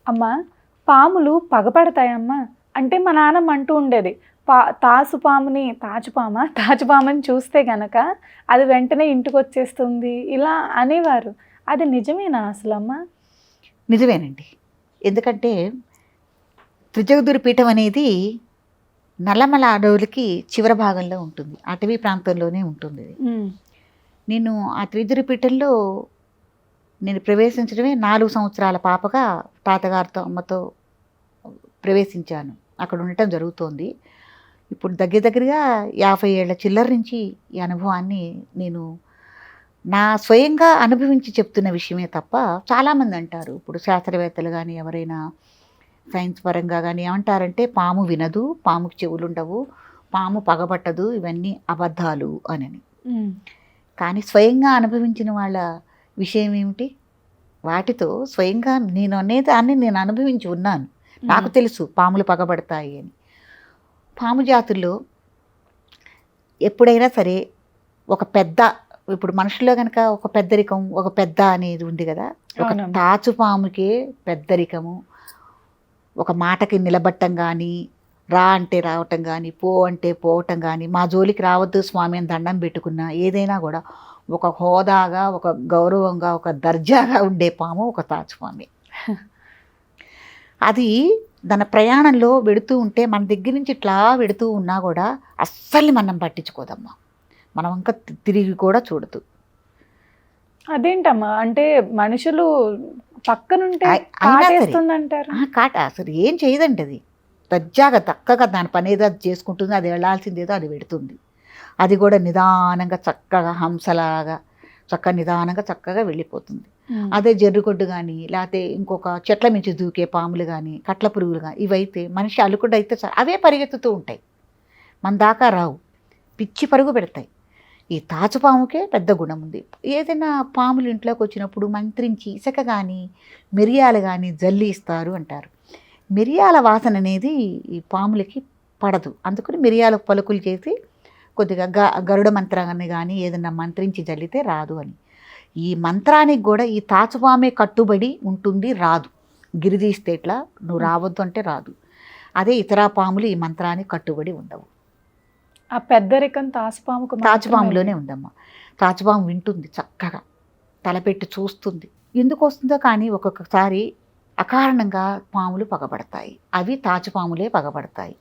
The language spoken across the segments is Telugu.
అమ్మా, పాములు పగపడతాయమ్మా. అంటే మా నాన్నమ్మ అంటూ ఉండేది, తాచుపామని చూస్తే గనక అది వెంటనే ఇంటికి వచ్చేస్తుంది ఇలా అనేవారు. అది నిజమేనా అసలమ్మా? నిజమేనండి. ఎందుకంటే త్రిజగదురి పీఠం అనేది నల్లమల అడవులకి చివరి భాగంలో ఉంటుంది, అటవీ ప్రాంతంలోనే ఉంటుంది ఇది. నేను ఆ త్రిజగదురి పీఠంలో నేను ప్రవేశించడమే 4 సంవత్సరాల పాపగా తాతగారితో అమ్మతో ప్రవేశించాను. అక్కడ ఉండటం జరుగుతోంది. ఇప్పుడు దగ్గరగా 50 ఏళ్ల చిల్లర నుంచి ఈ అనుభవాన్ని నేను నా స్వయంగా అనుభవించి చెప్తున్న విషయమే తప్ప, చాలామంది అంటారు, ఇప్పుడు శాస్త్రవేత్తలు కానీ ఎవరైనా సైన్స్ పరంగా కానీ ఏమంటారంటే పాము వినదు, పాముకి చెవులు ఉండవు, పాము పగబట్టదు, ఇవన్నీ అబద్ధాలు అని. కానీ స్వయంగా అనుభవించిన వాళ్ళ విషయం ఏమిటి? వాటితో స్వయంగా నేను అనేదాన్ని నేను అనుభవించి ఉన్నాను. నాకు తెలుసు పాములు పగబడతాయి అని. పాము జాతుల్లో ఎప్పుడైనా సరే ఒక పెద్ద, ఇప్పుడు మనుషుల్లో కనుక ఒక పెద్దరికం, ఒక పెద్ద అనేది ఉంది కదా, ఒక తాచుపాముకే పెద్దరికము, ఒక మాటకి నిలబట్టం కానీ, రా అంటే రావటం కానీ, పో అంటే పోవటం కానీ, మా జోలికి రావద్దు స్వామి అని దండం పెట్టుకున్నా, ఏదైనా కూడా ఒక హోదాగా, ఒక గౌరవంగా, ఒక దర్జాగా ఉండే పాము ఒక తాచుపామే. అది తన ప్రయాణంలో వెడుతూ ఉంటే మన దగ్గర నుంచి ఇట్లా వెడుతూ ఉన్నా కూడా అస్సలు మనం పట్టించుకోదమ్మా, మనం ఇంకా తిరిగి కూడా చూడదు. అదేంటమ్మా, అంటే మనుషులు పక్కనుంటే కాట అసలు ఏం చేయదండి. అది దర్జాగా చక్కగా దాని పని ఏదో అది చేసుకుంటుంది, అది వెళ్ళాల్సిందేదో అది పెడుతుంది. అది కూడా నిదానంగా చక్కగా హంసలాగా నిదానంగా చక్కగా వెళ్ళిపోతుంది. అదే జర్రుగొడ్డు కానీ, లేకపోతే ఇంకొక చెట్ల మించి దూకే పాములు కానీ, కట్ల పురుగులు కానీ, ఇవైతే మనిషి అలుకుడు అయితే అవే పరిగెత్తుతూ ఉంటాయి, మన దాకా రావు, పిచ్చి పరుగు పెడతాయి. ఈ తాచుపాముకే పెద్ద గుణం ఉంది. ఏదైనా పాములు ఇంట్లోకి వచ్చినప్పుడు మంత్రించి ఇసుక కానీ మిరియాలు కానీ జల్లి ఇస్తారు అంటారు. మిరియాల వాసన అనేది ఈ పాములకి పడదు, అందుకని మిరియాల పలుకులు చేసి కొద్దిగా గరుడ మంత్రాన్ని కానీ ఏదైనా మంత్రించి జల్లితే రాదు అని. ఈ మంత్రానికి కూడా ఈ తాచుపామే కట్టుబడి ఉంటుంది, రాదు. గిరిదీస్తే ఇట్లా నువ్వు రావద్దు అంటే రాదు. అదే ఇతర పాములు ఈ మంత్రానికి కట్టుబడి ఉండవు. ఆ పెద్దరికం తాచుపాములోనే ఉందమ్మా. తాచుపాము వింటుంది చక్కగా, తలపెట్టి చూస్తుంది. ఎందుకు వస్తుందో కానీ ఒక్కొక్కసారి అకారణంగా పాములు పగబడతాయి. అవి తాచుపాములే పగబడతాయి.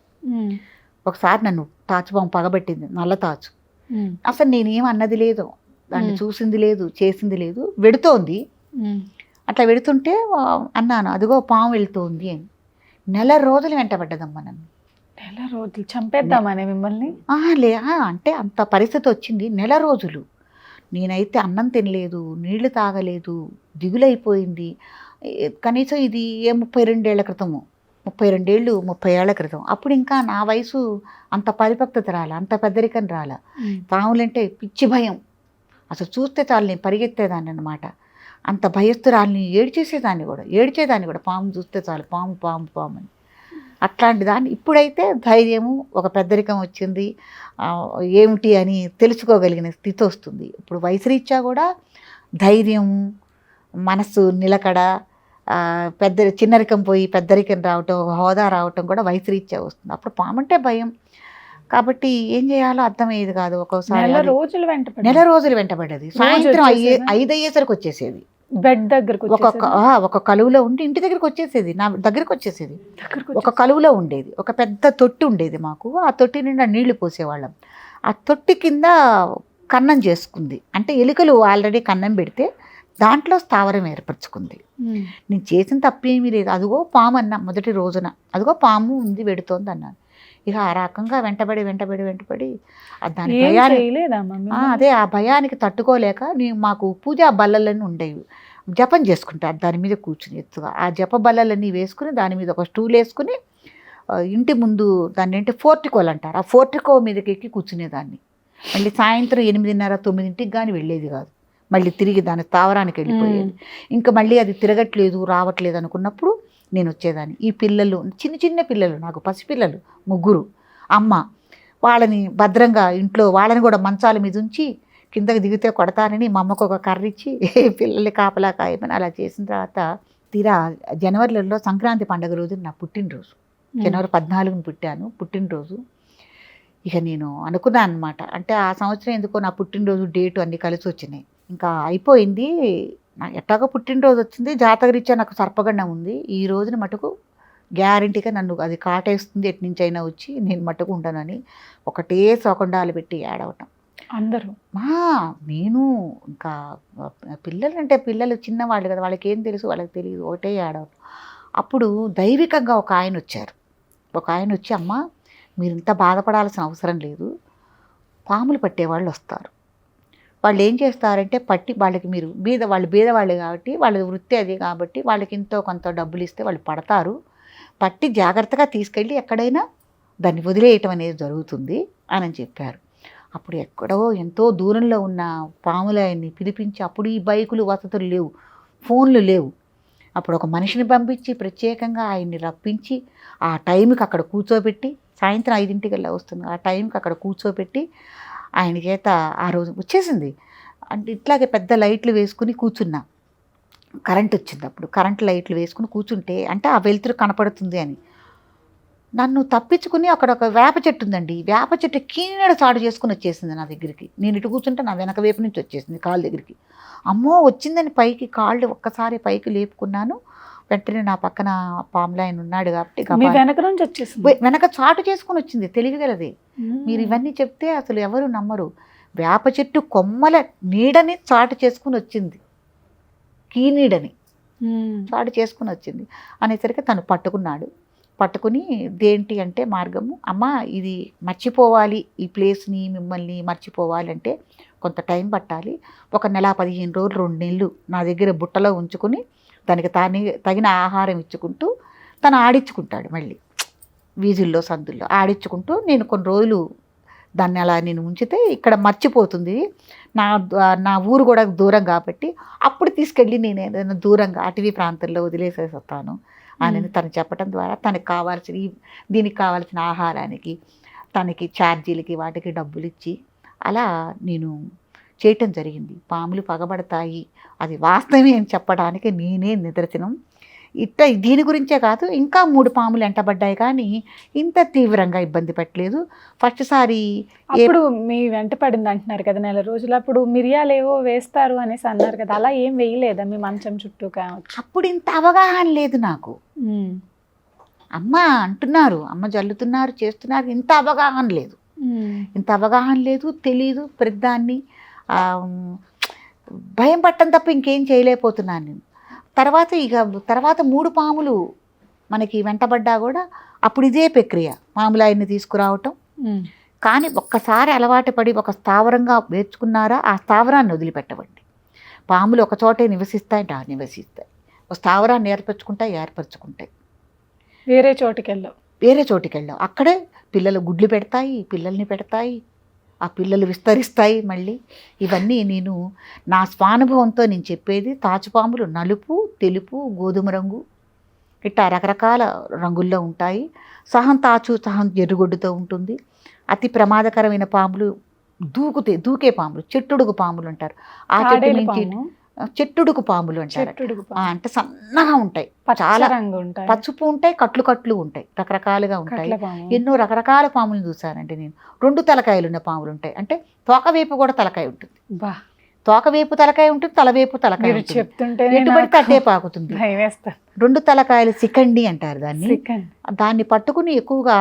ఒకసారి నన్ను తాచుపాము పగబట్టింది, నల్ల తాచు. అసలు నేనేం అన్నది లేదు, దాన్ని చూసింది లేదు, చేసింది లేదు, వెడుతోంది. అట్లా వెడుతుంటే అన్నాను, అదిగో పాము వెళుతోంది అని. 1 నెల రోజులు వెంటబడ్డదమ్మా నన్ను. 1 నెల రోజులు చంపేద్దామనే మిమ్మల్ని? అంటే అంత పరిస్థితి వచ్చింది. 1 నెల రోజులు నేనైతే అన్నం తినలేదు, నీళ్లు తాగలేదు, దిగులైపోయింది. కనీసం ఇది 32 ఏళ్ల క్రితము, 32 ఏళ్ళు 30 ఏళ్ల క్రితం. అప్పుడు ఇంకా నా వయసు అంత పరిపక్వత రాలే, అంత పెద్దరికం రాలే. పాములంటే పిచ్చి భయం, అసలు చూస్తే చాలు నేను పరిగెత్తేదాన్ని అనమాట. అంత భయస్తురాల్ని, ఏడ్చేదాన్ని కూడా పాము చూస్తే చాలు, పాము పాము పాము అని. అట్లాంటి దాన్ని ఇప్పుడైతే ధైర్యము, ఒక పెద్దరికం వచ్చింది, ఏమిటి అని తెలుసుకోగలిగిన స్థితి వస్తుంది. ఇప్పుడు వయసు రీత్యా కూడా ధైర్యము, మనస్సు నిలకడ, చిన్నరికం పోయి పెద్దరికం రావటం, హోదా రావటం కూడా వయసు రీత్యా వస్తుంది. అప్పుడు పామంటే భయం కాబట్టి ఏం చేయాలో అర్థమయ్యేది కాదు. ఒక్కోసారి 1 నెల రోజులు వెంటబడ్డది. సాయంత్రం 5 అయ్యేసరికి వచ్చేసేది, బెడ్ దగ్గరకు ఒక కలువులో ఉండి ఇంటి దగ్గరికి వచ్చేసేది, నా దగ్గరికి వచ్చేసేది. ఒక కలువులో ఉండేది, ఒక పెద్ద తొట్టి ఉండేది మాకు. ఆ తొట్టి నిండా నీళ్లు పోసేవాళ్ళం. ఆ తొట్టి కింద కన్నం చేసుకుంది, అంటే ఎలుకలు ఆల్రెడీ కన్నం పెడితే దాంట్లో స్థావరం ఏర్పరచుకుంది. నేను చేసిన తప్పేమీ లేదు. అదిగో పాము అన్నా మొదటి రోజున, అదిగో పాము ఉంది వెడుతోంది అన్నాను. ఇక ఆ రకంగా వెంటబడి దాని భయాన్ని, అదే ఆ భయానికి తట్టుకోలేక మాకు పూజా బల్లలన్నీ ఉండేవి, జపం చేసుకుంటారు దాని మీద కూర్చుని ఎత్తుగా. ఆ జప బల్లలన్నీ వేసుకుని దాని మీద ఒక స్టూల్ వేసుకుని ఇంటి ముందు దాన్ని ఏంటి ఫోర్టికోలు అంటారు, ఆ ఫోర్టికో మీదకి ఎక్కి కూర్చునేదాన్ని. మళ్ళీ సాయంత్రం 8:30, 9ంటికి కానీ వెళ్ళేది కాదు, మళ్ళీ తిరిగి దాని స్థావరానికి వెళ్ళిపోయేది. ఇంకా మళ్ళీ అది తిరగట్లేదు, రావట్లేదు అనుకున్నప్పుడు నేను వచ్చేదాన్ని. ఈ పిల్లలు, చిన్న పిల్లలు, నాకు పసిపిల్లలు 3, అమ్మ, వాళ్ళని భద్రంగా ఇంట్లో, వాళ్ళని కూడా మంచాల మీద ఉంచి కిందకి దిగితే కొడతానని మా అమ్మకు ఒక కర్ర ఇచ్చి పిల్లల్ని కాపలా కాయమని అలా చేసిన తర్వాత తీరా జనవరిలో సంక్రాంతి పండుగ రోజు నా పుట్టినరోజు. జనవరి 14న పుట్టాను, పుట్టినరోజు. ఇక నేను అనుకున్నాను అనమాట, అంటే ఆ సంవత్సరం ఎందుకో నా పుట్టినరోజు డేటు అన్నీ కలిసి వచ్చినాయి. ఇంకా అయిపోయింది, నా ఎట్టాగో పుట్టినరోజు వచ్చింది, జాతకరీత్యా నాకు సర్పగండం ఉంది, ఈ రోజున మటుకు గ్యారంటీగా నన్ను అది కాటేస్తుంది, ఎట్నుంచైనా వచ్చి నేను మట్టుకు ఉంటానని ఒకటే శోకండాలు పెట్టి ఏడవటం. అందరూ నేను ఇంకా పిల్లలు అంటే పిల్లలు చిన్నవాళ్ళు కదా, వాళ్ళకి ఏం తెలుసు, వాళ్ళకి తెలియదు, ఒకటే ఏడవటం. అప్పుడు దైవికంగా ఒక ఆయన వచ్చారు. ఒక ఆయన వచ్చి, అమ్మ మీరు ఇంత బాధపడాల్సిన అవసరం లేదు, పాములు పట్టేవాళ్ళు వస్తారు, వాళ్ళు ఏం చేస్తారంటే పట్టి వాళ్ళకి, మీరు వాళ్ళు బీదవాళ్ళు కాబట్టి వాళ్ళ వృత్తి అది కాబట్టి వాళ్ళకి ఎంతో కొంత డబ్బులు ఇస్తే వాళ్ళు పడతారు, పట్టి జాగ్రత్తగా తీసుకెళ్ళి ఎక్కడైనా దాన్ని వదిలేయటం అనేది జరుగుతుంది అని చెప్పారు. అప్పుడు ఎక్కడో ఎంతో దూరంలో ఉన్న పాములాయన్ని పిలిపించి, అప్పుడు ఈ బైకులు వసతులు లేవు, ఫోన్లు లేవు, అప్పుడు ఒక మనిషిని పంపించి ప్రత్యేకంగా ఆయన్ని రప్పించి ఆ టైంకి అక్కడ కూర్చోబెట్టి, సాయంత్రం 5ంటికల్లా వస్తుంది, ఆ టైంకి అక్కడ కూర్చోబెట్టి ఆయన చేత ఆ రోజు వచ్చేసింది. అంటే ఇట్లాగే పెద్ద లైట్లు వేసుకుని కూర్చున్నా, కరెంట్ వచ్చింది, అప్పుడు కరెంట్ లైట్లు వేసుకుని కూర్చుంటే అంటే ఆ వెలుతురు కనపడుతుంది అని నన్ను తప్పించుకుని అక్కడ ఒక వేప చెట్టు ఉందండి, వేప చెట్టు కీనడ చాటు చేసుకుని వచ్చేసింది నా దగ్గరికి. నేను ఇటు కూర్చుంటే నా వెనక వైపు నుంచి వచ్చేసింది కాళ్ళ దగ్గరికి. అమ్మో వచ్చిందని పైకి కాళ్ళు ఒక్కసారి పైకి లేపుకున్నాను, వెంటనే నా పక్కన పాములాయన ఉన్నాడు కాబట్టి వెనక నుంచి వచ్చేసింది, వెనక చాటు చేసుకుని వచ్చింది, తెలివిగలది. మీరు ఇవన్నీ చెప్తే అసలు ఎవరు నమ్మరు. వేప చెట్టు కొమ్మల నీడని చాటు చేసుకుని వచ్చింది, కీనీడని చాటు చేసుకుని వచ్చింది అనేసరికి తను పట్టుకున్నాడు. పట్టుకుని దేంటి అంటే మార్గము, అమ్మ ఇది మర్చిపోవాలి, ఈ ప్లేస్ని మిమ్మల్ని మర్చిపోవాలంటే కొంత టైం పట్టాలి, ఒక నెల 15 రోజులు 2 నెలలు నా దగ్గర బుట్టలో ఉంచుకుని దానికి తగిన ఆహారం ఇచ్చుకుంటూ తను ఆడించుకుంటాడు, మళ్ళీ వీధుల్లో సందుల్లో ఆడించుకుంటూ, నేను కొన్ని రోజులు దాన్ని అలా నేను ఉంచితే ఇక్కడ మర్చిపోతుంది, నా ఊరు కూడా దూరం కాబట్టి అప్పుడు తీసుకెళ్ళి నేను ఏదైనా దూరంగా అటవీ ప్రాంతంలో వదిలేసేసి వస్తాను అని తను చెప్పడం ద్వారా తనకు కావాల్సిన దీనికి కావాల్సిన ఆహారానికి, తనకి ఛార్జీలకి వాటికి డబ్బులు ఇచ్చి అలా నేను చేయటం జరిగింది. పాములు పగబడతాయి అది వాస్తవమే అని చెప్పడానికి నేనే నిదర్శనం. దీని గురించే కాదు, ఇంకా 3 పాములు వెంటబడ్డాయి, కానీ ఇంత తీవ్రంగా ఇబ్బంది పెట్టలేదు. ఫస్ట్ సారి అప్పుడు మీ వెంట పడింది అంటున్నారు కదా నెల రోజులు, అప్పుడు మిరియాలేవో వేస్తారు అనేసి అన్నారు కదా, అలా ఏం వేయలేదా మీ మంచం చుట్టూ కావచ్చు? అప్పుడు ఇంత అవగాహన లేదు నాకు. అమ్మ అంటున్నారు, అమ్మ జల్లుతున్నారు, చేస్తున్నారు, ఇంత అవగాహన లేదు, ఇంత అవగాహన లేదు, తెలీదు. ప్రతిదాన్ని భయం పట్టం తప్ప ఇంకేం చేయలేకపోతున్నాను నేను. తర్వాత 3 పాములు మనకి వెంటబడ్డా కూడా అప్పుడు ఇదే ప్రక్రియ, పాములాయన్ని తీసుకురావటం. కానీ ఒక్కసారి అలవాటు పడి ఒక స్థావరంగా వేర్చుకున్నారా, ఆ స్థావరాన్ని వదిలిపెట్టవండి. పాములు ఒక చోటే నివసిస్తాయి, ఒక స్థావరాన్ని ఏర్పరచుకుంటాయి, వేరే చోటికి వెళ్ళావు, అక్కడే పిల్లలు గుడ్లు పెడతాయి, పిల్లల్ని పెడతాయి, ఆ పిల్లలు విస్తరిస్తాయి మళ్ళీ. ఇవన్నీ నేను నా స్వానుభవంతో నేను చెప్పేది. తాచుపాములు నలుపు, తెలుపు, గోధుమ రంగు ఇట్లా రకరకాల రంగుల్లో ఉంటాయి. సహం ఎర్రగొడ్డుతో ఉంటుంది. అతి ప్రమాదకరమైన పాములు దూకే పాములు, చెట్టుడుగు పాములు అంటారు. ఆ చెట్టు నుంచి చెట్టుడుగు పాములు అంటారు. అంటే సన్నగా ఉంటాయి, చాలా పసుపు ఉంటాయి, కట్లు ఉంటాయి, రకరకాలుగా ఉంటాయి. ఎన్నో రకరకాల పాములు చూసానండి నేను. 2 తలకాయలు ఉన్న పాములు ఉంటాయి, అంటే తోకవేపు కూడా తలకాయ ఉంటుంది, తోకవేపు తలకాయ ఉంటుంది, తలవేపు తలకాయ ఉంటుంది, ఎటుబడితే అట్టే పాకుతుంది. 2 తలకాయలు సికండి అంటారు దాన్ని. దాన్ని పట్టుకుని ఎక్కువగా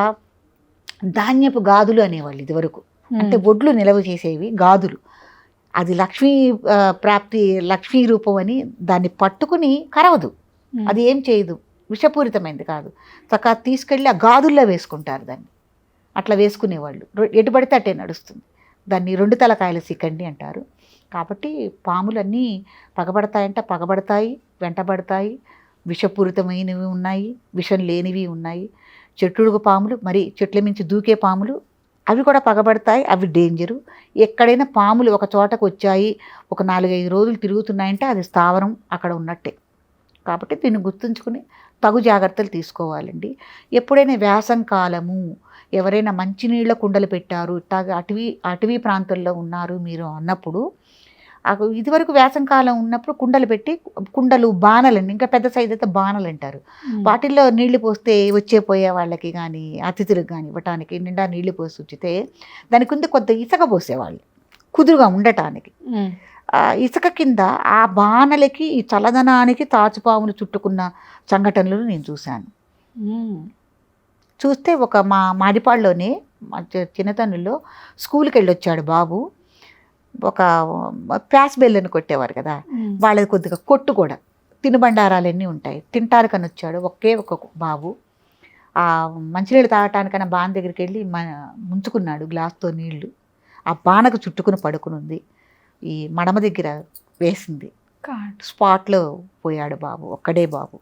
ధాన్యపు గాదులు అనేవాళ్ళు ఇదివరకు, అంటే ఒడ్లు నిలవ చేసేవి గాదులు. అది లక్ష్మీ ప్రాప్తి, లక్ష్మీ రూపం అని దాన్ని పట్టుకుని కరవదు, అది ఏం చేయదు, విషపూరితమైనది కాదు. చక్కగా తీసుకెళ్ళి ఆ గాదుల్లో వేసుకుంటారు దాన్ని, అట్లా వేసుకునేవాళ్ళు. ఎటుబడితే అట్టే నడుస్తుంది. దాన్ని 2 తలకాయల సికండి అంటారు. కాబట్టి పాములన్నీ పగబడతాయి, వెంటబడతాయి. విషపూరితమైనవి ఉన్నాయి, విషం లేనివి ఉన్నాయి. చెట్టుడుగు పాములు, మరి చెట్ల మించి దూకే పాములు, అవి కూడా పగబడతాయి, అవి డేంజరు. ఎక్కడైనా పాములు ఒక చోటకు వచ్చాయి, ఒక 4-5 రోజులు తిరుగుతున్నాయంటే అది స్థావరం అక్కడ ఉన్నట్టే. కాబట్టి దీన్ని గుర్తుంచుకుని తగు జాగ్రత్తలు తీసుకోవాలండి. ఎప్పుడైనా వేసం కాలము, ఎవరైనా మంచినీళ్ళ కుండలు పెట్టారు, ఇట్లాగా అటవీ ప్రాంతంలో ఉన్నారు మీరు అన్నప్పుడు ఇదివరకు వేసంకాలం ఉన్నప్పుడు కుండలు పెట్టి, కుండలు బాణలండి, ఇంకా పెద్ద సైజు అయితే బాణలు అంటారు, వాటిల్లో నీళ్లు పోస్తే వచ్చే పోయే వాళ్ళకి కానీ అతిథులకు కానీ ఇవ్వటానికి నిండా నీళ్లు పోసి ఉంచితే దాని కింద కొంత ఇసుక పోసేవాళ్ళు కుదురుగా ఉండటానికి. ఇసుక కింద ఆ బాణలకి ఈ చల్లదనానికి తాచుపాములు చుట్టుకున్న సంఘటనలు నేను చూశాను. చూస్తే ఒక మాదిపాడులోనే మా చిన్నతనంలో స్కూల్కి వెళ్ళొచ్చాడు బాబు. ఒక ప్యాస్ బెల్లని కొట్టేవారు కదా, వాళ్ళది కొద్దిగా కొట్టు కూడా, తినుబండారాలన్నీ ఉంటాయి, తింటానికని వచ్చాడు ఒక బాబు. ఆ మంచినీళ్ళు తాగటానికన్నా బాణ దగ్గరికి వెళ్ళి ముంచుకున్నాడు గ్లాస్తో నీళ్లు. ఆ బాణకు చుట్టుకుని పడుకుని ఉంది, ఈ మడమ దగ్గర వేసింది, స్పాట్లో పోయాడు బాబు, ఒక్కడే బాబు.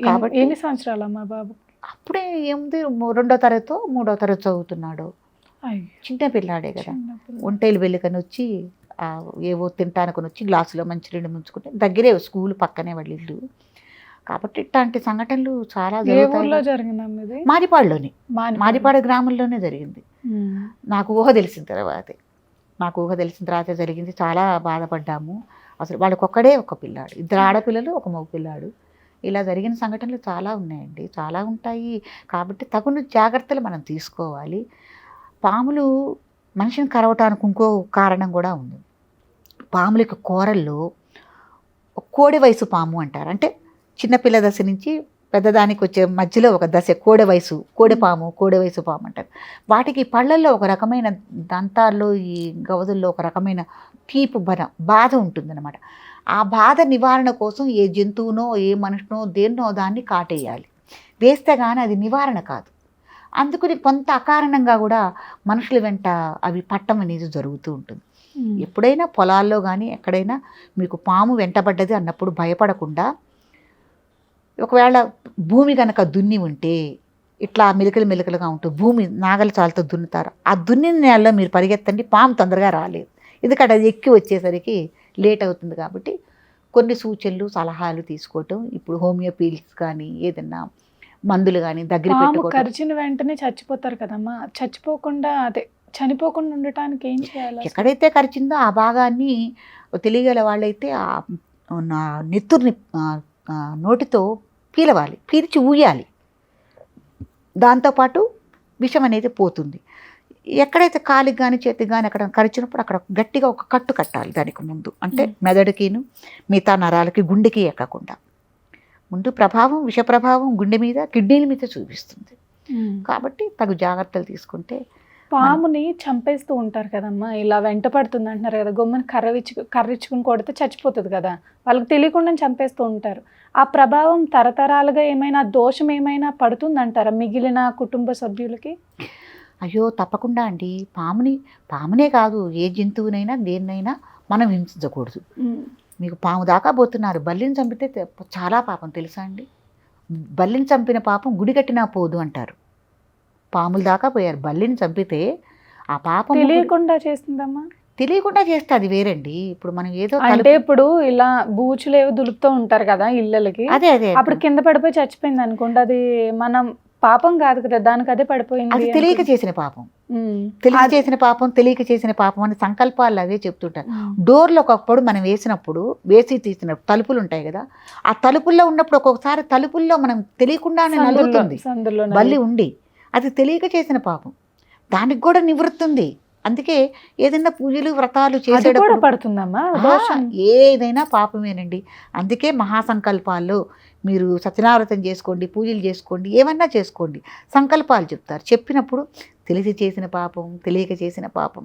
కాబట్టి ఎన్ని సంవత్సరాలమ్మా బాబు? అప్పుడే ఏముంది, 2వ తరగతో 3వ తరగతి చదువుతున్నాడు, చిన్న పిల్లాడే కదా. ఒంటేలు వెళ్ళకని వచ్చి ఏవో తింటానుకొని వచ్చి గ్లాసులో మంచినీళ్ళు ముంచుకుంటే, దగ్గరే స్కూల్ పక్కనే వాళ్ళ ఇల్లు. కాబట్టి ఇట్లాంటి సంఘటనలు చాలా జరుగుతాయి. మాదిపాడులోని, మాదిపాడు గ్రామంలోనే జరిగింది. నాకు ఊహ తెలిసిన తర్వాత జరిగింది. చాలా బాధపడ్డాము. అసలు వాళ్ళకి ఒక పిల్లాడు, 2 ఆడపిల్లలు, 1 మగ పిల్లాడు. ఇలా జరిగిన సంఘటనలు చాలా ఉన్నాయండి, చాలా ఉంటాయి. కాబట్టి తగిన జాగ్రత్తలు మనం తీసుకోవాలి. పాములు మనిషిని కరవటానికి ఇంకో కారణం కూడా ఉంది. పాములకి కూరల్లో కోడి వయసు పాము అంటారు. అంటే చిన్నపిల్ల దశ నుంచి పెద్దదానికి వచ్చే మధ్యలో ఒక దశ కోడి వయసు పాము అంటారు. వాటికి పళ్ళల్లో ఒక రకమైన దంతాల్లో, ఈ గవదుల్లో ఒక రకమైన తీపు బాధ ఉంటుందన్నమాట. ఆ బాధ నివారణ కోసం ఏ జంతువునో, ఏ మనుషునో, దేన్నో దాన్ని కాటేయాలి. వేస్తే కానీ అది నివారణ కాదు. అందుకని కొంత అకారణంగా కూడా మనుషుల వెంట అవి పట్టం అనేది జరుగుతూ ఉంటుంది. ఎప్పుడైనా పొలాల్లో కానీ ఎక్కడైనా మీకు పాము వెంటబడ్డది అన్నప్పుడు భయపడకుండా, ఒకవేళ భూమి కనుక దున్ని ఉంటే, ఇట్లా మెలికలుగా ఉంటూ భూమి నాగలి చాలతో దున్నుతారు, ఆ దున్నిన నేలలో మీరు పరిగెత్తండి, పాము తొందరగా రాలేదు. ఎందుకంటే అది ఎక్కి వచ్చేసరికి లేట్ అవుతుంది. కాబట్టి కొన్ని సూచనలు, సలహాలు తీసుకోవటం. ఇప్పుడు హోమియోపీల్స్ కానీ ఏదన్నా మందులు కానీ దగ్గర పెట్టుకోవడం. కరిచిన వెంటనే చచ్చిపోతారు కదమ్మా, చనిపోకుండా ఉండటానికి ఏం చేయాలి? ఎక్కడైతే కరిచిందో ఆ భాగాన్ని తెలియగల వాళ్ళైతే ఆ నెత్తుర్ని నోటితో పీలవాలి, పీల్చి ఊయాలి. దాంతోపాటు విషం అనేది పోతుంది. ఎక్కడైతే కాలికి కానీ చేతికి కానీ అక్కడ కరిచినప్పుడు అక్కడ గట్టిగా ఒక కట్టు కట్టాలి దానికి ముందు. అంటే మెదడుకిను మిగతా నరాలకి, గుండెకి ఎక్కకుండా. ముందు విష ప్రభావం గుండె మీద, కిడ్నీల మీద చూపిస్తుంది. కాబట్టి తగు జాగ్రత్తలు తీసుకుంటే. పాముని చంపేస్తూ ఉంటారు కదమ్మా, ఇలా వెంట పడుతుంది అంటున్నారు కదా, గొమ్మని కర్రిచ్చుకుని కొడితే చచ్చిపోతుంది కదా, వాళ్ళకి తెలియకుండా చంపేస్తూ ఉంటారు. ఆ ప్రభావం తరతరాలుగా ఏమైనా దోషం ఏమైనా పడుతుందంటారా మిగిలిన కుటుంబ సభ్యులకి? అయ్యో తప్పకుండా అండి. పామునే కాదు, ఏ జంతువునైనా దేన్నైనా మనం హింసించకూడదు. మీకు పాము దాకా పోతున్నారు, బల్లిని చంపితే చాలా పాపం తెలుసా అండి. బల్లిని చంపిన పాపం గుడి కట్టినా పోదు అంటారు. పాముల దాకా పోయారు, బల్లిని చంపితే ఆ పాపం తెలియకుండా చేస్తుందమ్మా. తెలియకుండా చేస్తే అది వేరండి. ఇప్పుడు మనం ఏదో అంటే ఇప్పుడు ఇలా బూచులు ఏవో దులుపుతూ ఉంటారు కదా ఇళ్ళకి, అదే అప్పుడు కింద పడిపోయి చచ్చిపోయింది అనుకోండి, అది మనం పాపం కాదు కదా, దానికి అదే పడిపోయింది. అది తెలియక చేసిన పాపం, తెలియక చేసిన పాపం అని సంకల్పాలు అవే చెప్తుంటారు. డోర్లో ఒకప్పుడు మనం వేసి తీసిన తలుపులు ఉంటాయి కదా, ఆ తలుపుల్లో ఉన్నప్పుడు ఒక్కొక్కసారి తలుపుల్లో మనం తెలియకుండానే నలుగుతుంది బల్లి ఉండి, అది తెలియక చేసిన పాపం. దానికి కూడా నివృత్తి ఉంది. అందుకే ఏదైనా పూజలు వ్రతాలు చేసేటప్పుడు పడుతుందమ్మా, ఏదైనా పాపమేనండి. అందుకే మహాసంకల్పాల్లో మీరు సత్యనావ్రతం చేసుకోండి, పూజలు చేసుకోండి, ఏమన్నా చేసుకోండి, సంకల్పాలు చెప్తారు. చెప్పినప్పుడు తెలిసి చేసిన పాపం, తెలియక చేసిన పాపం,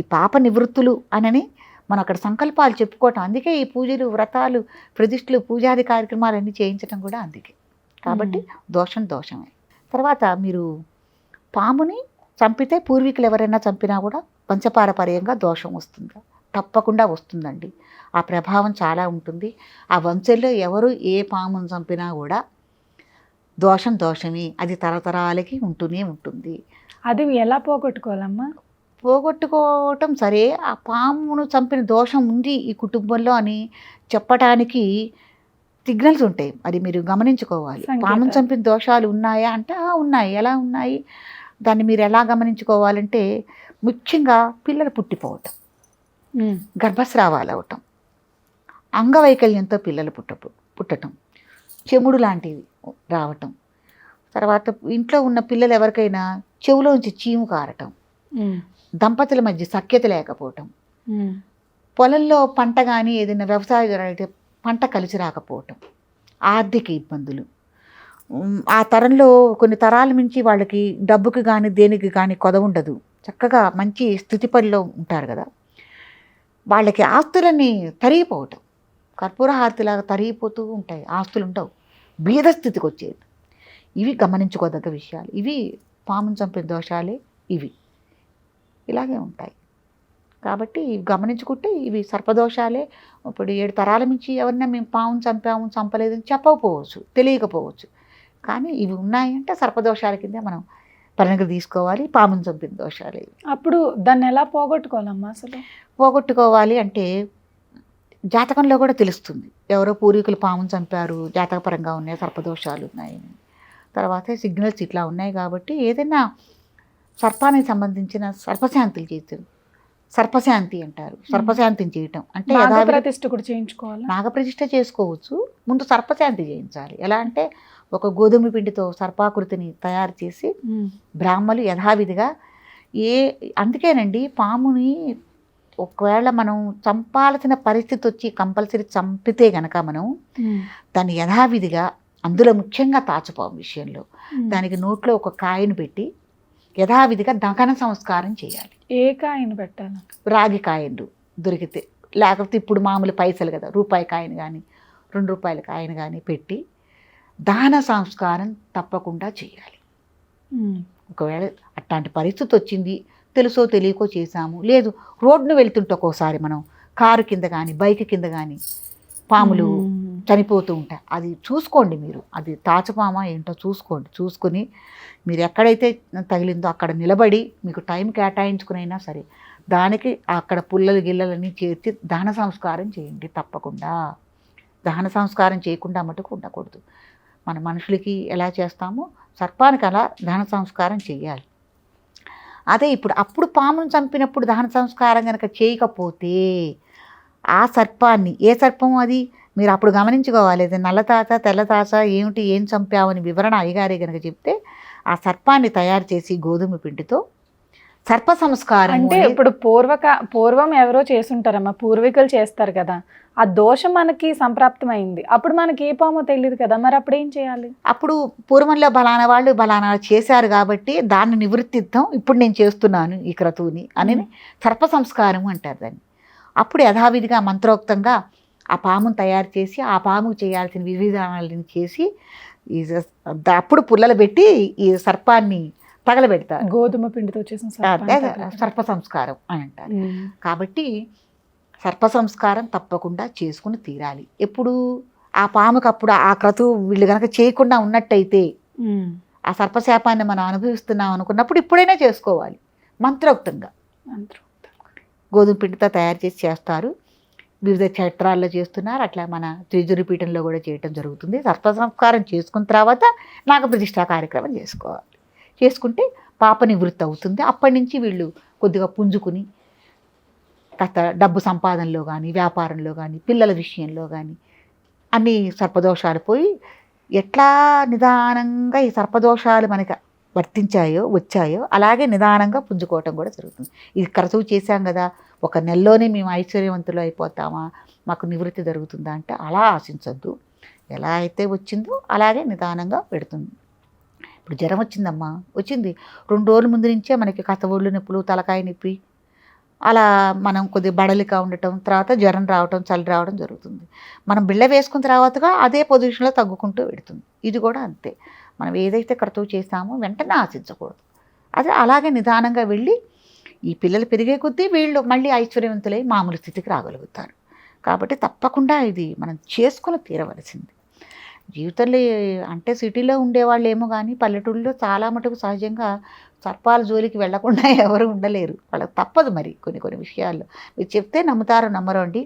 ఈ పాప నివృత్తులు అనని మనం అక్కడ సంకల్పాలు చెప్పుకోవటం. అందుకే ఈ పూజలు, వ్రతాలు, ప్రతిష్ఠలు, పూజాది కార్యక్రమాలన్నీ చేయించడం కూడా అందుకే. కాబట్టి దోషమే. తర్వాత మీరు పాముని చంపితే, పూర్వీకులు ఎవరైనా చంపినా కూడా వంశపారపర్యంగా దోషం వస్తుందా? తప్పకుండా వస్తుందండి. ఆ ప్రభావం చాలా ఉంటుంది. ఆ వంశంలో ఎవరు ఏ పామును చంపినా కూడా దోషమే, అది తరతరాలకి ఉంటూనే ఉంటుంది. అది ఎలా పోగొట్టుకోవాలమ్మా? పోగొట్టుకోవటం సరే, ఆ పామును చంపిన దోషం ఉంది ఈ కుటుంబంలో అని చెప్పటానికి సిగ్నల్స్ ఉంటాయి. అది మీరు గమనించుకోవాలి. పామును చంపిన దోషాలు ఉన్నాయా అంటే ఉన్నాయి. ఎలా ఉన్నాయి? దాన్ని మీరు ఎలా గమనించుకోవాలంటే, ముఖ్యంగా పిల్లలు పుట్టిపోవటం. గర్భస్రావాలు అవటం, అంగవైకల్యంతో పిల్లలు పుట్టటం, చెముడు లాంటివి రావటం, తర్వాత ఇంట్లో ఉన్న పిల్లలు ఎవరికైనా చెవులోంచి చీము కారటం, దంపతుల మధ్య సఖ్యత లేకపోవటం, పొలంలో పంట కానీ ఏదైనా వ్యవసాయం అయితే పంట కలిసి రాకపోవటం, ఆర్థిక ఇబ్బందులు. ఆ తరంలో కొన్ని తరాల మించి వాళ్ళకి డబ్బుకి కానీ దేనికి కానీ కొద ఉండదు, చక్కగా మంచి స్థితిపడిలో ఉంటారు కదా, వాళ్ళకి ఆస్తులన్నీ తరిగిపోవటం, కర్పూర హారతిలాగా తరిగిపోతూ ఉంటాయి, ఆస్తులు ఉండవు, బీద స్థితికి వచ్చేది. ఇవి గమనించుకోదగ్గ విషయాలు. ఇవి పామును చంపే దోషాలే ఇవి, ఇలాగే ఉంటాయి. కాబట్టి గమనించుకుంటే ఇవి సర్పదోషాలే. ఇప్పుడు 7 తరాల నుంచి ఎవరైనా మేము పామును చంపాము చంపలేదని చెప్పకపోవచ్చు, తెలియకపోవచ్చు, కానీ ఇవి ఉన్నాయంటే సర్పదోషాల కింద మనం పరిగణకు తీసుకోవాలి. పామును చంపిన దోషాలు ఇవి. అప్పుడు దాన్ని ఎలా పోగొట్టుకోవాలమ్మా? అసలు పోగొట్టుకోవాలి అంటే జాతకంలో కూడా తెలుస్తుంది, ఎవరో పూర్వీకులు పామును చంపారు, జాతకపరంగా ఉన్నాయి, సర్పదోషాలు ఉన్నాయని. తర్వాత సిగ్నల్స్ ఇట్లా ఉన్నాయి కాబట్టి ఏదైనా సర్పానికి సంబంధించిన సర్పశాంతులు చేస్తారు, సర్పశాంతి అంటారు, సర్పశాంతిని చేయటం అంటే ప్రతిష్ఠ కూడా చేయించుకోవాలి. నాగప్రతిష్ఠ చేసుకోవచ్చు, ముందు సర్పశాంతి చేయించాలి. ఎలా అంటే ఒక గోధుమ పిండితో సర్పాకృతిని తయారు చేసి బ్రాహ్మలు యథావిధిగా అందుకేనండి పాముని ఒకవేళ మనం చంపాల్సిన పరిస్థితి వచ్చి కంపల్సరీ చంపితే గనక మనం దాన్ని యథావిధిగా, అందులో ముఖ్యంగా తాచుపాము విషయంలో దానికి నోట్లో ఒక కాయను పెట్టి యథావిధిగా దహన సంస్కారం చేయాలి. ఏ కాయను పెట్టాలి? రాగి కాయలు దొరికితే, లేకపోతే ఇప్పుడు మామూలు పైసలు కదా, రూపాయి కాయను కానీ 2 రూపాయల కాయను కానీ పెట్టి దహన సంస్కారం తప్పకుండా చేయాలి. ఒకవేళ అట్లాంటి పరిస్థితి వచ్చింది, తెలుసో తెలియకో చేశాము, లేదు రోడ్డును వెళ్తుంటే ఒక్కోసారి మనం కారు కింద కానీ బైక్ కింద కానీ పాములు చనిపోతూ ఉంటాయి, అది చూసుకోండి మీరు, అది తాచుపామా ఏంటో చూసుకోండి. చూసుకుని మీరు ఎక్కడైతే తగిలిందో అక్కడ నిలబడి మీకు టైం కేటాయించుకునైనా సరే దానికి అక్కడ పుల్లలు గిల్లలన్నీ చేర్చి దహన సంస్కారం చేయండి. తప్పకుండా దహన సంస్కారం చేయకుండా మటుకు ఉండకూడదు. మన మనుషులకి ఎలా చేస్తామో సర్పానికి అలా దహన సంస్కారం చేయాలి. అదే అప్పుడు పామును చంపినప్పుడు దహన సంస్కారం కనుక చేయకపోతే ఆ సర్పాన్ని, ఏ సర్పం అది మీరు అప్పుడు గమనించుకోవాలి, అది నల్లతాచ తెల్లతాచ ఏమిటి, ఏం చంపావని వివరణ అయ్యగారే కనుక చెప్తే ఆ సర్పాన్ని తయారు చేసి గోధుమ పిండితో సర్ప సంస్కారం అంటే ఇప్పుడు పూర్వం ఎవరో చేసుంటారమ్మా, పూర్వీకులు చేస్తారు కదా, ఆ దోషం మనకి సంప్రాప్తమైంది, అప్పుడు మనకి ఏ పామో తెలియదు కదా, మరి అప్పుడు ఏం చేయాలి? అప్పుడు పూర్వంలో బలానా వాళ్ళు బలానా చేశారు కాబట్టి దాన్ని నివృత్తిద్దాం, ఇప్పుడు నేను చేస్తున్నాను ఈ క్రతువుని అని సర్ప సంస్కారం అంటారు దాన్ని. అప్పుడు యథావిధిగా మంత్రోక్తంగా ఆ పామును తయారు చేసి ఆ పాముకు చేయాల్సిన విధానాలను చేసి అప్పుడు పుల్లలు పెట్టి ఈ సర్పాన్ని తగలబెడతారు. గోధుమ పిండితో చేసిన సర్ప సంస్కారం అని అంటారు. కాబట్టి సర్ప సంస్కారం తప్పకుండా చేసుకుని తీరాలి. ఎప్పుడు ఆ పాముకు అప్పుడు ఆ క్రతువు వీళ్ళు కనుక చేయకుండా ఉన్నట్టయితే ఆ సర్పశాపాన్ని మనం అనుభవిస్తున్నాం అనుకున్నప్పుడు ఇప్పుడైనా చేసుకోవాలి. మంత్రోక్తంగా గోధుమ పిండితో తయారు చేసి చేస్తారు, వివిధ క్షేత్రాల్లో చేస్తున్నారు, అట్లా మన త్రిజురిపీఠంలో కూడా చేయటం జరుగుతుంది. సర్ప సంస్కారం చేసుకున్న తర్వాత నాగప్రతిష్ఠా కార్యక్రమం చేసుకోవాలి. చేసుకుంటే పాప నివృత్తి అవుతుంది. అప్పటి నుంచి వీళ్ళు కొద్దిగా పుంజుకుని కాస్త డబ్బు సంపాదనలో కానీ వ్యాపారంలో కానీ పిల్లల విషయంలో కానీ అన్ని సర్పదోషాలు పోయి ఎట్లా నిదానంగా ఈ సర్పదోషాలు మనకి వచ్చాయో అలాగే నిదానంగా పుంజుకోవటం కూడా జరుగుతుంది. ఇది క్రతువు చేశాం కదా, ఒక నెలలోనే మేము ఐశ్వర్యవంతులు అయిపోతామా, మాకు నివృత్తి జరుగుతుందా అంటే అలా ఆశించద్దు. ఎలా అయితే వచ్చిందో అలాగే నిదానంగా పెడుతుంది. ఇప్పుడు జ్వరం వచ్చిందమ్మా, వచ్చింది 2 రోజుల ముందు నుంచే మనకి కాస్త ఒళ్ళు నొప్పులు, తలకాయ నొప్పి, అలా మనం కొద్దిగా బడలిగా ఉండటం, తర్వాత జ్వరం రావటం, చలి రావడం జరుగుతుంది. మనం బిళ్ళ వేసుకున్న తర్వాతగా అదే పొజిషన్లో తగ్గుకుంటూ పెడుతుంది. ఇది కూడా అంతే, మనం ఏదైతే క్రతువు చేస్తామో వెంటనే ఆశించకూడదు. అది అలాగే నిదానంగా వెళ్ళి ఈ పిల్లలు పెరిగే కొద్దీ వీళ్ళు మళ్ళీ ఐశ్వర్యవంతులై మామూలు స్థితికి రాగలుగుతారు. కాబట్టి తప్పకుండా ఇది మనం చేసుకుని తీరవలసింది. జీవితంలో అంటే సిటీలో ఉండేవాళ్ళు ఏమో కానీ పల్లెటూళ్ళలో చాలా మటుకు సహజంగా సర్పాల జోలికి వెళ్లకుండా ఎవరు ఉండలేరు, వాళ్ళకి తప్పదు. మరి కొన్ని విషయాల్లో మీరు చెప్తే నమ్ముతారో నమ్మరో అండి,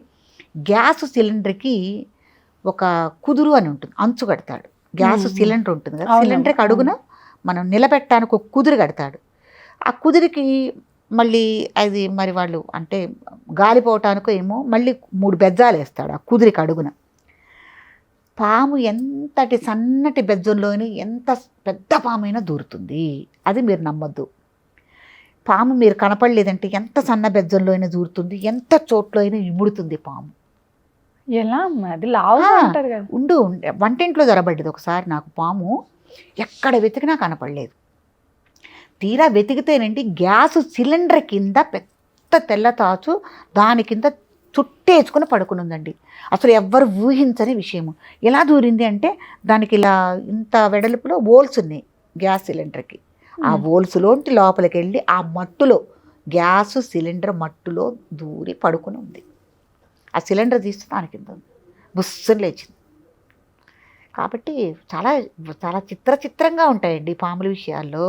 గ్యాస్ సిలిండర్కి ఒక కుదురు అని ఉంటుంది, అంచు కడతాడు. గ్యాస్ సిలిండర్ ఉంటుంది కదా, సిలిండర్కి అడుగున మనం నిలబెట్టడానికి ఒక కుదురు కడతాడు. ఆ కుదురుకి మళ్ళీ అది మరి వాళ్ళు అంటే గాలిపోవటానికో ఏమో మళ్ళీ 3 బెజ్జాలు వేస్తాడు ఆ కుదిరికి అడుగున. పాము ఎంతటి సన్నటి బెజ్జంలోని ఎంత పెద్ద పామైనా దూరుతుంది. అది మీరు నమ్మొద్దు. పాము మీరు కనపడలేదంటే ఎంత సన్న బెజ్జంలో అయినా దూరుతుంది, ఎంత చోట్లో అయినా ఇముడుతుంది పాము. ఎలా అమ్మా అది లావుగా ఉంటది కదా? వంటింట్లో దొరబడ్డది ఒకసారి నాకు పాము. ఎక్కడ వెతికినా కనపడలేదు. తీరా వెతికితేనండి గ్యాస్ సిలిండర్ కింద పెద్ద తెల్ల తాచు దాని కింద చుట్టేసుకుని పడుకుని ఉందండి. అసలు ఎవ్వరు ఊహించని విషయము. ఎలా దూరింది అంటే దానికి ఇలా ఇంత వెడల్పులో హోల్స్ ఉన్నాయి గ్యాస్ సిలిండర్కి. ఆ హోల్స్లోంటి లోపలికి వెళ్ళి ఆ మట్టులో గ్యాస్ సిలిండర్ మట్టులో దూరి పడుకుని ఉంది. ఆ సిలిండర్ తీస్తే దాని కింద ఉంది. బుస్సుని లేచింది. కాబట్టి చాలా చాలా చిత్రంగా ఉంటాయండి పాముల విషయాల్లో.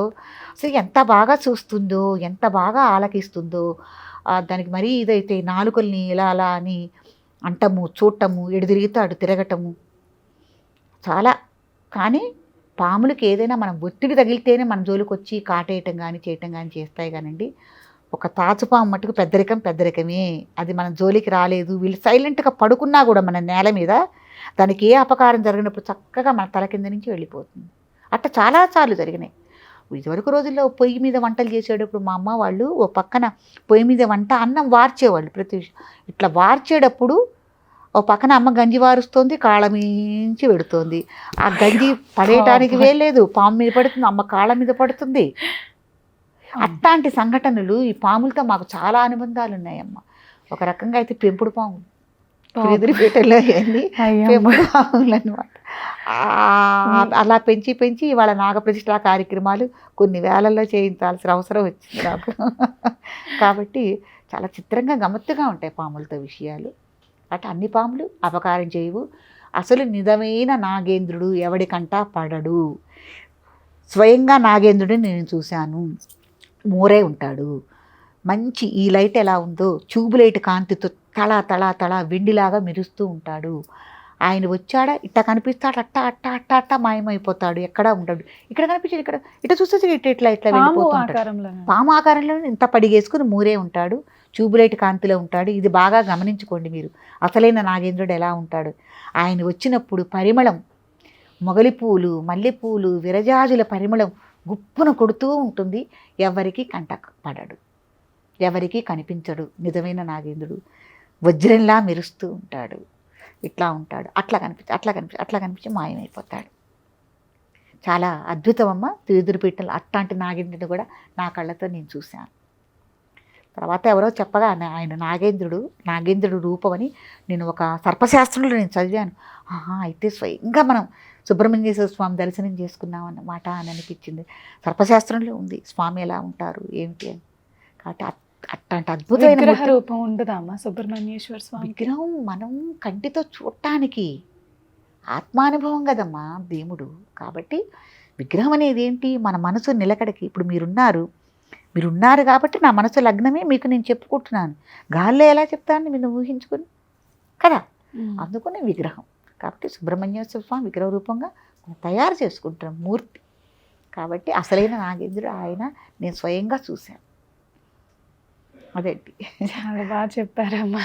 అసలు ఎంత బాగా చూస్తుందో, ఎంత బాగా ఆలకిస్తుందో. దానికి మరీ ఇదైతే నాలుకల్ని ఇలా అలా అని అంటము, చూడటము, ఎడు తిరిగితే అటు తిరగటము చాలా. కానీ పాములకి ఏదైనా మనం ఒత్తిడి తగిలితేనే మన జోలికి వచ్చి కాటేయటం కానీ చేయటం కానీ చేస్తాయి కానండి. ఒక తాచుపాము మట్టుకు పెద్దరికమే. అది మన జోలికి రాలేదు. వీళ్ళు సైలెంట్గా పడుకున్నా కూడా మన నేల మీద దానికి ఏ అపకారం జరిగినప్పుడు చక్కగా మన తల కింద నుంచి వెళ్ళిపోతుంది. అట్లా చాలాసార్లు జరిగినాయి. ఇదివరకు రోజుల్లో పొయ్యి మీద వంటలు చేసేటప్పుడు మా అమ్మ వాళ్ళు ఓ పక్కన పొయ్యి మీద వంట అన్నం వార్చేవాళ్ళు. ప్రతి ఇట్లా వార్చేటప్పుడు ఓ పక్కన అమ్మ గంజి వారుస్తోంది, కాళ్ళ మించి పెడుతోంది. ఆ గంజి పడేయటానికి వేయలేదు, పాము మీద పడుతుంది, అమ్మ కాళ్ళ మీద పడుతుంది. అట్లాంటి సంఘటనలు ఈ పాములతో మాకు చాలా అనుబంధాలు ఉన్నాయమ్మ. ఒక రకంగా అయితే పెంపుడు పాములు ఎదురుపేటలో వెళ్ళి పెంపుడు పాములు అనమాట. అలా పెంచి వాళ్ళ నాగప్రతిష్ఠా కార్యక్రమాలు కొన్ని వేలల్లో చేయించాల్సిన అవసరం వచ్చింది నాకు. కాబట్టి చాలా చిత్రంగా గమ్మత్తుగా ఉంటాయి పాములతో విషయాలు. అటు అన్ని పాములు అపకారం చేయవు. అసలు నిజమైన నాగేంద్రుడు ఎవడికంటా పడడు. స్వయంగా నాగేంద్రుడిని నేను చూశాను. మోరే ఉంటాడు. మంచి ఈ లైట్ ఎలా ఉందో ట్యూబ్లైట్ కాంతితో తళ వెండిలాగా మెరుస్తూ ఉంటాడు. ఆయన వచ్చాడా ఇట్ట కనిపిస్తాడు, అట్ట మాయమైపోతాడు. ఎక్కడా ఉంటాడు. ఇక్కడ కనిపించాడు, ఇక్కడ ఇట్లా చూస్తే ఇట్లా వెళ్ళిపోతుంటాడు. పాము ఆకారంలో ఇంత పడిగేసుకుని మూరే ఉంటాడు. ట్యూబ్లైట్ కాంతిలో ఉంటాడు. ఇది బాగా గమనించుకోండి మీరు. అసలైన నాగేంద్రుడు ఎలా ఉంటాడు. ఆయన వచ్చినప్పుడు పరిమళం, మొగలిపూలు, మల్లెపూలు, విరజాజుల పరిమళం గుప్పున కొడుతూ ఉంటుంది. ఎవరికి కంట పడడు, ఎవరికి కనిపించడు. నిజమైన నాగేంద్రుడు వజ్రంలా మెరుస్తూ ఉంటాడు. ఇట్లా ఉంటాడు. అట్లా కనిపించి మాయమైపోతాడు. చాలా అద్భుతమమ్మ. తిరుదురుపీఠంలో అట్లాంటి నాగేంద్రుడు కూడా నా కళ్ళతో నేను చూశాను. తర్వాత ఎవరో చెప్పగా ఆయన నాగేంద్రుడు రూపం అని నేను ఒక సర్పశాస్త్రంలో నేను చదివాను. అయితే స్వయంగా మనం సుబ్రహ్మణ్యేశ్వర స్వామి దర్శనం చేసుకున్నాం అన్నమాట అని అనిపించింది. సర్పశాస్త్రంలో ఉంది స్వామి ఎలా ఉంటారు ఏమిటి అని. కాబట్టి అట్లాంటి అద్భుతమైన రూపం ఉండదమ్మా సుబ్రహ్మణ్యేశ్వర స్వామి విగ్రహం. మనం కంటితో చూడటానికి ఆత్మానుభవం కదమ్మా దేవుడు. కాబట్టి విగ్రహం అనేది ఏంటి, మన మనసు నిలకడకి. ఇప్పుడు మీరున్నారు కాబట్టి నా మనసు లగ్నమే మీకు నేను చెప్పుకుంటున్నాను. గాల్లో ఎలా చెప్తాను మీరు ఊహించుకుని కదా. అందుకనే విగ్రహం. కాబట్టి సుబ్రహ్మణ్యేశ్వర స్వామి విగ్రహ రూపంగా తయారు చేసుకుంటున్నాం మూర్తి. కాబట్టి అసలైన నాగేంద్రుడు ఆయన నేను స్వయంగా చూశాను. అదేంటి చాలా బాగా చెప్పారమ్మా.